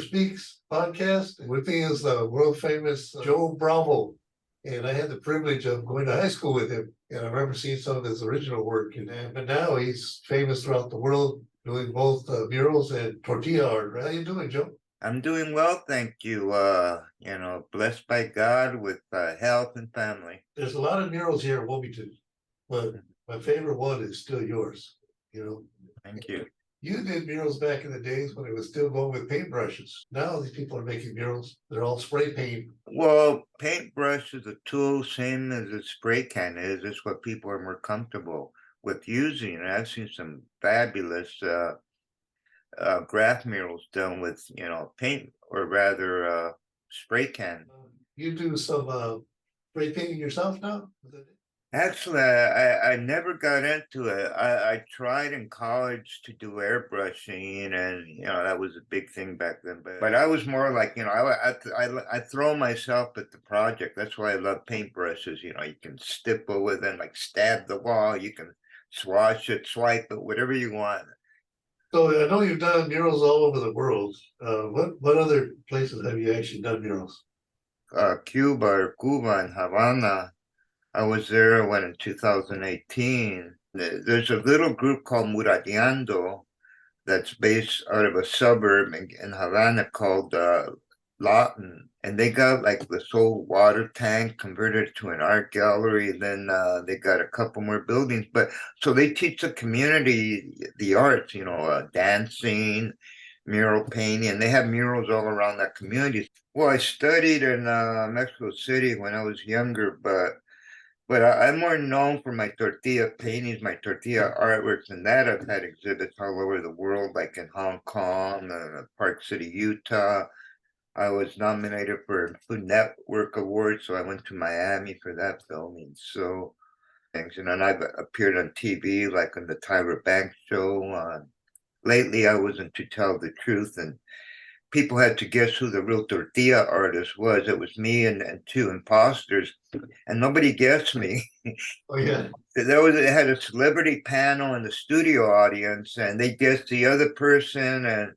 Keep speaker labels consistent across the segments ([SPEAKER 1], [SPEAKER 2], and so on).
[SPEAKER 1] Speaks podcast. With me is the world famous Joe Bravo. And I had the privilege of going to high school with him. And I remember seeing some of his original work. But now he's famous throughout the world, doing both murals and tortilla art. How you doing, Joe?
[SPEAKER 2] I'm doing well, thank you. Blessed by God with health and family.
[SPEAKER 1] There's a lot of murals here in Wilmington, but my favorite one is still yours. You know,
[SPEAKER 2] Thank you.
[SPEAKER 1] you did murals back in the days when it was still going with paintbrushes. Now these people are making murals. They're all spray paint.
[SPEAKER 2] Well, paintbrush is a tool, same as a spray can is. It's what people are more comfortable with using. And I've seen some fabulous graph murals done with, paint or rather spray can.
[SPEAKER 1] You do some spray painting yourself now?
[SPEAKER 2] Actually, I never got into it. I tried in college to do airbrushing, and that was a big thing back then. But I was more like I throw myself at the project. That's why I love paintbrushes. You can stipple with them, like stab the wall. You can swash it, swipe it, whatever you want.
[SPEAKER 1] So I know you've done murals all over the world. What other places have you actually done murals?
[SPEAKER 2] Cuba and Havana. I was there when in 2018. There's a little group called Mural that's based out of a suburb in Havana called Lawton. And they got like this old water tank converted to an art gallery. Then they got a couple more buildings. But so they teach the community the arts, dancing, mural painting, and they have murals all around that community. Well, I studied in Mexico City when I was younger, but I'm more known for my tortilla paintings, my tortilla artworks, and that I've had exhibits all over the world, like in Hong Kong, Park City, Utah. I was nominated for Food Network Awards, so I went to Miami for that filming. So things, and I've appeared on TV, like on the Tyra Banks show. Lately, I was in To Tell the Truth, and people had to guess who the real tortilla artist was. It was me and two imposters, and nobody guessed me.
[SPEAKER 1] Oh yeah.
[SPEAKER 2] It had a celebrity panel in the studio audience, and they guessed the other person, and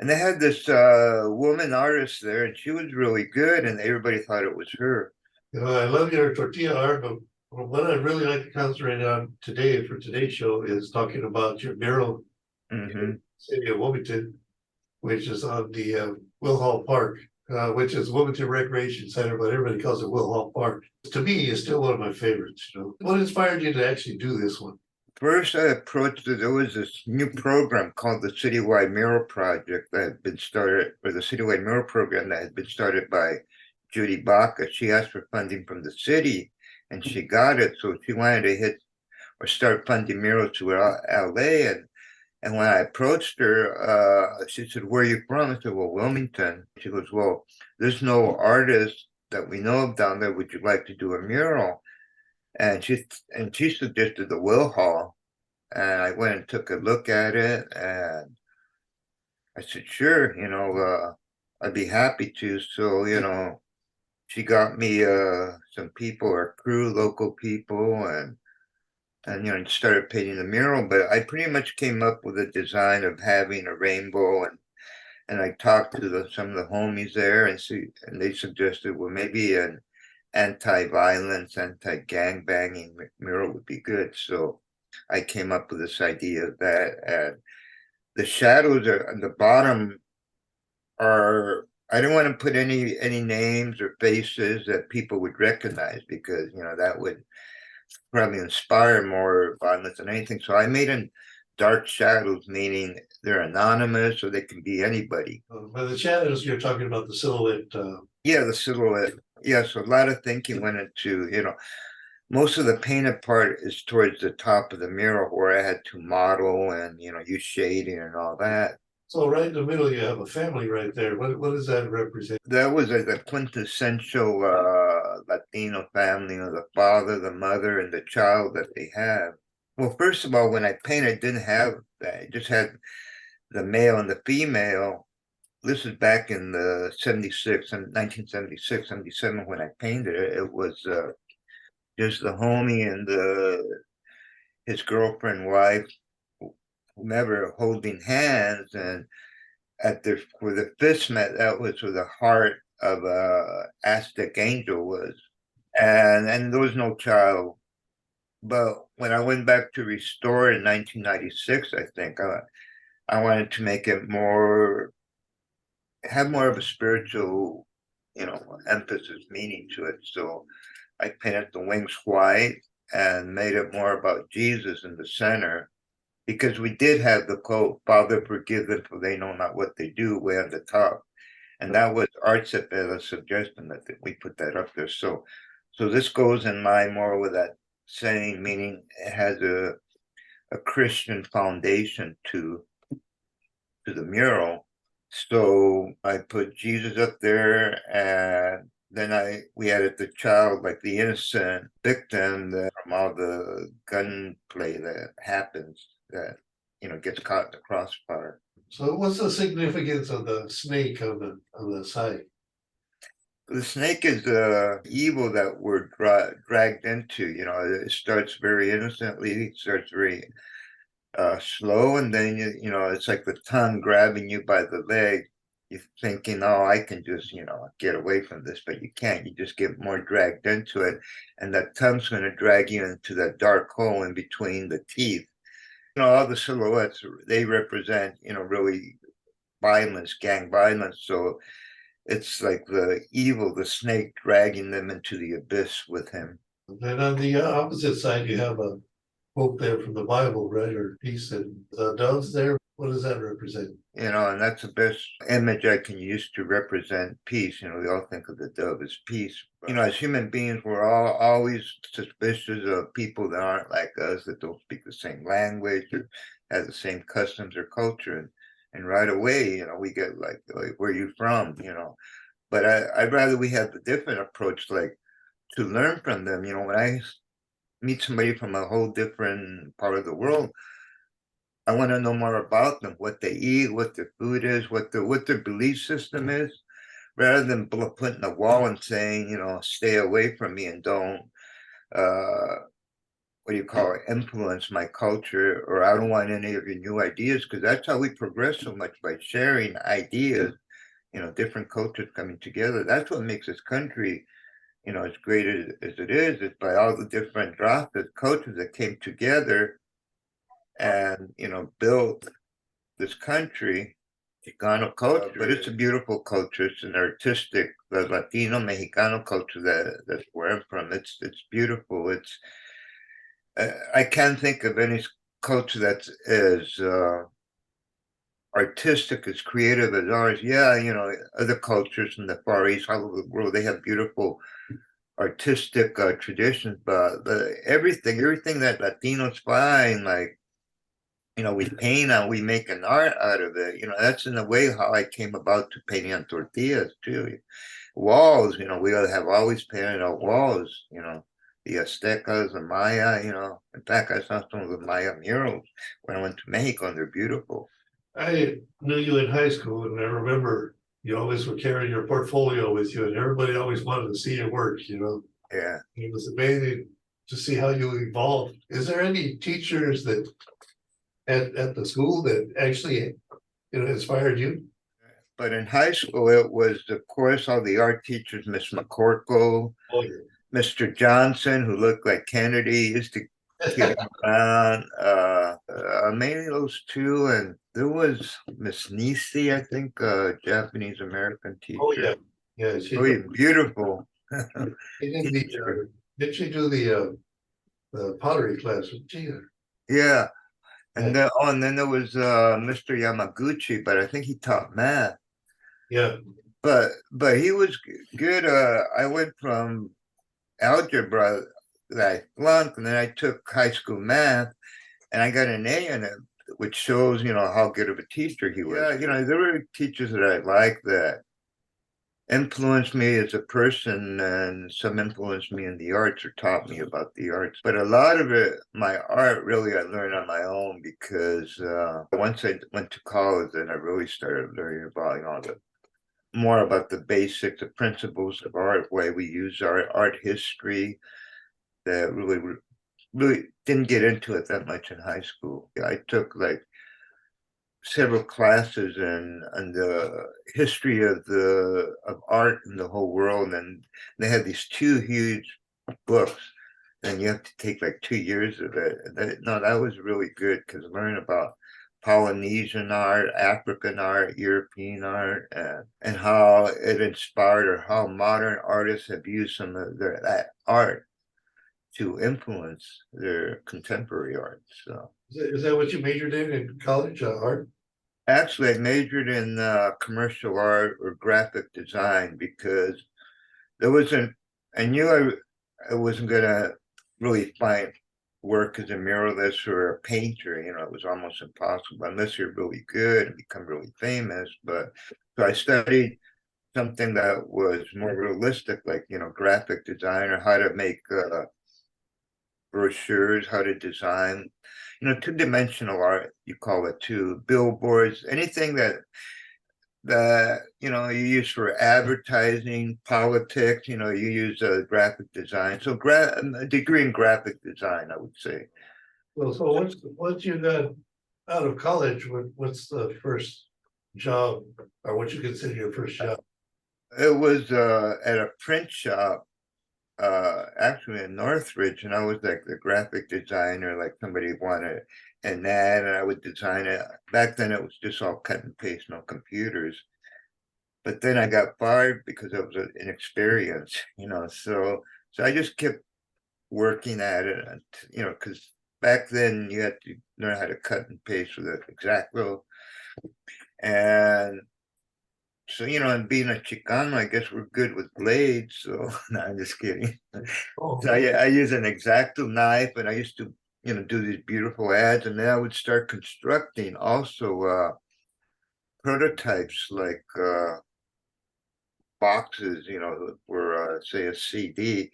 [SPEAKER 2] they had this woman artist there, and she was really good, and everybody thought it was her.
[SPEAKER 1] I love your tortilla art, but what I'd really like to concentrate on today for today's show is talking about your mural in the city of Wilmington, which is on the Will Hall Park, which is Wilmington Recreation Center, but everybody calls it Will Hall Park. To me, it's still one of my favorites. What inspired you to actually do this one?
[SPEAKER 2] First, I approached it. There was this new program called the Citywide Mural Project that had been started, or the Citywide Mural Program that had been started by Judy Baca. She asked for funding from the city, and she got it. So she wanted to hit or start funding murals throughout LA. And when I approached her, she said, "Where are you from?" I said, "Well, Wilmington." She goes, "Well, there's no artist that we know of down there. Would you like to do a mural?" And she suggested the Will Hall. And I went and took a look at it, and I said, "Sure, I'd be happy to." So, she got me some people, our crew, local people, and started painting the mural. But I pretty much came up with a design of having a rainbow, and I talked to some of the homies there, and they suggested, well, maybe an anti-violence, anti-gang banging mural would be good. So I came up with this idea of that, and the shadows are on the bottom are. I don't want to put any names or faces that people would recognize, because that would probably inspire more violence than anything. So I made them dark shadows, meaning they're anonymous or they can be anybody.
[SPEAKER 1] By the shadows, you're talking about the silhouette.
[SPEAKER 2] Yeah, the silhouette. Yeah, so a lot of thinking went into, most of the painted part is towards the top of the mural where I had to model and, use shading and all that.
[SPEAKER 1] So right in the middle, you have a family right there. What does that represent?
[SPEAKER 2] That was the quintessential Latino family, the father, the mother, and the child that they have. Well, first of all, when I painted, I didn't have that. I just had the male and the female. This is back in the 1976, 77, when I painted it. It was just the homie and his girlfriend, wife, whomever, holding hands, and where the fist met, that was where the heart of a Aztec angel was, and there was no child. But when I went back to restore in 1996, I think I wanted to make it have more of a spiritual, emphasis, meaning to it. So I painted the wings white and made it more about Jesus in the center, because we did have the quote, "Father, forgive them, for they know not what they do," way on the top. And that was Art Cepeda's suggestion that we put that up there. So this goes in line more with that saying, meaning it has a Christian foundation to the mural. So I put Jesus up there, and then we added the child, like the innocent victim from all the gunplay that happens, that gets caught in the crossfire.
[SPEAKER 1] So what's the significance of the snake on the side?
[SPEAKER 2] The snake is evil that we're dragged into. It starts very innocently, it starts very slow, and then it's like the tongue grabbing you by the leg. You're thinking, "Oh, I can just get away from this," but you can't. You just get more dragged into it, and that tongue's going to drag you into that dark hole in between the teeth. All the silhouettes, they represent really violence, gang violence. So it's like the evil, the snake dragging them into the abyss with him.
[SPEAKER 1] Then on the opposite side, you have a quote there from the Bible, right? Or peace, and the doves there. What does that represent?
[SPEAKER 2] And that's the best image I can use to represent peace. We all think of the dove as peace. As human beings, we're all always suspicious of people that aren't like us, that don't speak the same language or have the same customs or culture. And right away, we get like, "Where are you from?" But I'd rather we have a different approach, like to learn from them. When I meet somebody from a whole different part of the world, I want to know more about them, what they eat, what their food is, what their belief system is, rather than putting a wall and saying, "Stay away from me and don't, what do you call it, influence my culture," or "I don't want any of your new ideas," because that's how we progress so much, by sharing ideas, different cultures coming together. That's what makes this country, as great as it is by all the different drafted cultures that came together and built this country, Chicano culture. But it's a beautiful culture. It's an artistic, the Latino Mexicano culture that's where I'm from. It's beautiful. I can't think of any culture that's as artistic, as creative as ours. Yeah, other cultures in the Far East, all over the world, they have beautiful artistic traditions, but everything that Latinos find, like, we paint and we make an art out of it. That's in a way how I came about to painting on tortillas too. Walls, we have always painted on walls, the Aztecas, the Maya, In fact, I saw some of the Maya murals when I went to Mexico, and they're beautiful.
[SPEAKER 1] I knew you in high school, and I remember you always were carrying your portfolio with you, and everybody always wanted to see your work.
[SPEAKER 2] Yeah.
[SPEAKER 1] It was amazing to see how you evolved. Is there any teachers that at the school that actually inspired you?
[SPEAKER 2] But in high school, it was, of course, all the art teachers, Miss McCorkle,
[SPEAKER 1] Oh, yeah.
[SPEAKER 2] Mr. Johnson, who looked like Kennedy, used to kid around. Mainly those two, and there was Miss Nisi, I think, Japanese American teacher.
[SPEAKER 1] Oh, yeah. Yeah, she
[SPEAKER 2] Beautiful.
[SPEAKER 1] did did she do the pottery class with Gina?
[SPEAKER 2] Yeah. And then there was Mr. Yamaguchi, but I think he taught math.
[SPEAKER 1] Yeah.
[SPEAKER 2] But he was good. I went from algebra that I flunked, and then I took high school math, and I got an A in it, which shows how good of a teacher he was. Yeah, there were teachers that I liked that influenced me as a person, and some influenced me in the arts or taught me about the arts. But a lot of it, my art, really I learned on my own, because once I went to college, then I really started learning about more about the basics, the principles of art, way we use our art history, that really didn't get into it that much in high school. I took like several classes on the history of art in the whole world, and they had these two huge books, and you have to take like 2 years of it. No, that was really good because learn about Polynesian art, African art, European art, and how it inspired or how modern artists have used some of that art to influence their contemporary art. So
[SPEAKER 1] Is that what you majored in college, art?
[SPEAKER 2] actually, I majored in commercial art or graphic design because there wasn't. I knew I wasn't gonna really find work as a muralist or a painter. You know, it was almost impossible unless you're really good and become really famous. But so I studied something that was more realistic, like graphic design or how to make brochures, how to design, two-dimensional art, you call it too, billboards, anything that you use for advertising, politics, you use graphic design. So a degree in graphic design, I would say.
[SPEAKER 1] Well, so once you got out of college, what's the first job or what you consider your first job?
[SPEAKER 2] It was at a print shop, actually in Northridge, and I was like the graphic designer, like somebody wanted an ad, and I would design it. Back then, it was just all cut and paste, no computers. But then I got fired because I was inexperienced, so I just kept working at it, because back then you had to learn how to cut and paste with an Exacto, and so and being a Chicano, I guess we're good with blades. So no, I'm just kidding.
[SPEAKER 1] Oh,
[SPEAKER 2] So I use an Exacto knife, and I used to do these beautiful ads, and then I would start constructing also prototypes like boxes, for say a CD.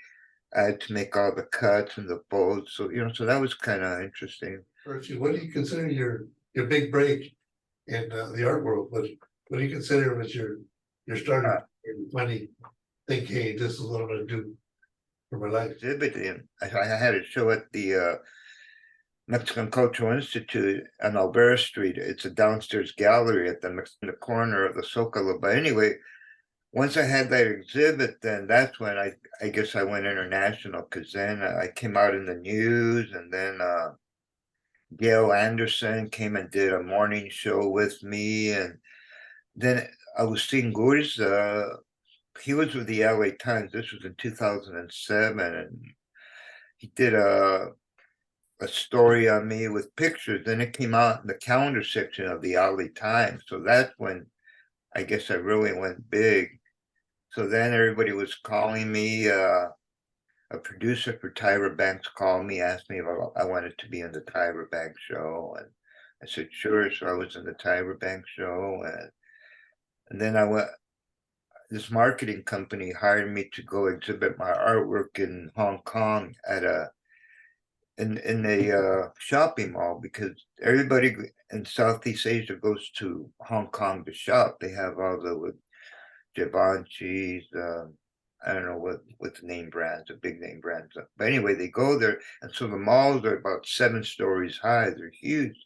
[SPEAKER 2] I had to make all the cuts and the bolts. So, so that was kind of interesting.
[SPEAKER 1] Archie, what do you consider your big break in the art world? What do you consider was your starting
[SPEAKER 2] Uh,
[SPEAKER 1] when you think, hey, this is what I'm gonna do for my life?
[SPEAKER 2] Exhibiting. I had a show at the Mexican Cultural Institute on Alvera Street. It's a downstairs gallery at in the corner of the Zocalo. But anyway, once I had that exhibit, then that's when I guess I went international because then I came out in the news, and then Gail Anderson came and did a morning show with me, and then Agustin Gurs, he was with the LA Times. This was in 2007, and he did a story on me with pictures. Then it came out in the calendar section of the LA Times. So that's when I guess I really went big. So then everybody was calling me. A producer for Tyra Banks called me, asked me if I wanted to be in the Tyra Banks show, and I said sure. So I was in the Tyra Banks show, and then I went. This marketing company hired me to go exhibit my artwork in Hong Kong at in a shopping mall, because everybody in Southeast Asia goes to Hong Kong to shop. They have all the Givenchy's, I don't know what the name brands, the big name brands. But anyway, they go there, and so the malls are about 7 stories high. They're huge.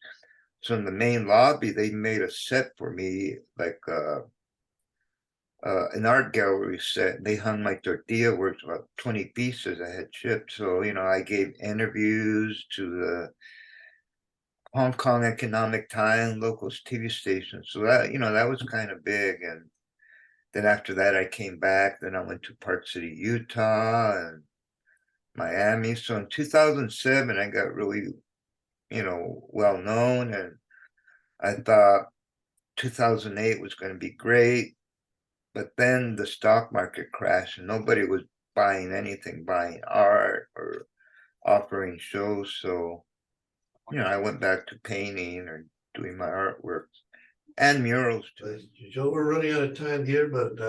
[SPEAKER 2] So in the main lobby, they made a set for me, like an art gallery set. They hung my tortilla works, about 20 pieces I had shipped. So I gave interviews to the Hong Kong Economic Times, local TV stations. So that was kind of big. And then after that, I came back. Then I went to Park City, Utah, and Miami. So in 2007, I got really, well known, and I thought 2008 was going to be great. But then the stock market crashed, and nobody was buying anything, buying art or offering shows. So, I went back to painting or doing my artwork and murals too.
[SPEAKER 1] Joe, we're running out of time here, but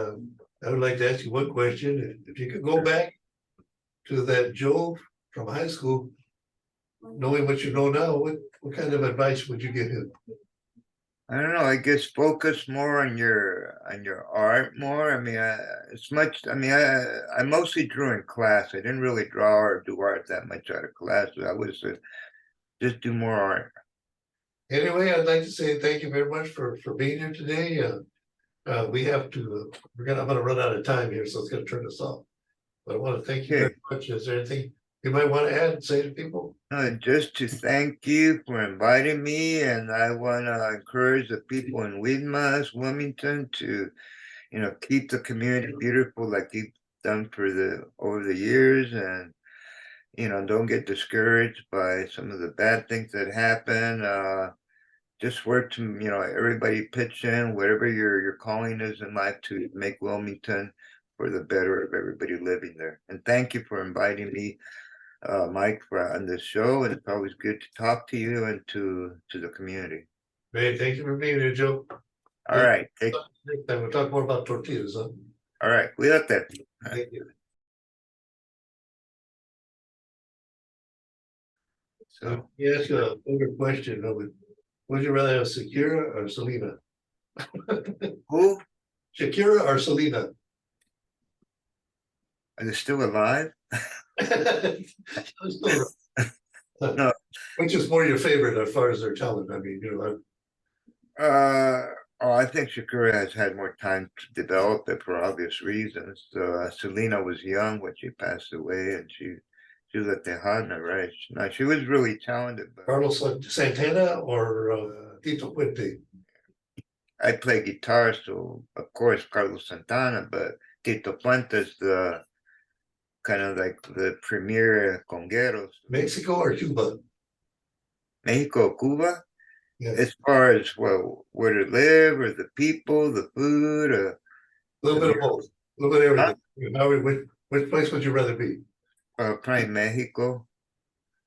[SPEAKER 1] I would like to ask you one question. If you could go back to that Joe from high school, knowing what you know now, what kind of advice would you give him?
[SPEAKER 2] I don't know. I guess focus more on your art more. I mean, it's much. I mean, I mostly drew in class. I didn't really draw or do art that much out of class. I was just do more art.
[SPEAKER 1] Anyway, I'd like to say thank you very much for being here today. We have to, I'm gonna run out of time here, so it's gonna turn us off. But I want to thank you very
[SPEAKER 2] Okay.
[SPEAKER 1] much. Is there anything you might want to add and say to people?
[SPEAKER 2] Just to thank you for inviting me, and I want to encourage the people in Wilmington to, keep the community beautiful like you've done over the years, and don't get discouraged by some of the bad things that happen. Just work to, everybody pitch in, whatever your calling is in life, to make Wilmington for the better of everybody living there. And thank you for inviting me, Mike, on this show. And it's always good to talk to you and to the community.
[SPEAKER 1] Great, thank you for being here, Joe.
[SPEAKER 2] All right.
[SPEAKER 1] Next time we'll talk more about tortillas, huh?
[SPEAKER 2] All right. Cuídate.
[SPEAKER 1] Thank you. So let me ask you a favorite question. Would you rather have Shakira or Selena?
[SPEAKER 2] Who?
[SPEAKER 1] Shakira or Selena?
[SPEAKER 2] Are they still alive? No.
[SPEAKER 1] Which is more your favorite as far as their talent? I mean,
[SPEAKER 2] I think Shakira has had more time to develop it for obvious reasons. Selena was young when she passed away, and she was at Tejana, right? No, she was really talented. But
[SPEAKER 1] Carlos Santana or Tito Puente?
[SPEAKER 2] I play guitar, so of course Carlos Santana, but Tito Puente's the kind of like the premier congueros.
[SPEAKER 1] Mexico or Cuba?
[SPEAKER 2] Mexico, Cuba?
[SPEAKER 1] Yes.
[SPEAKER 2] As far as, well, where to live, or the people, the food,
[SPEAKER 1] a little bit of both, a little bit of everything. Now, which place would you rather be?
[SPEAKER 2] probably Mexico.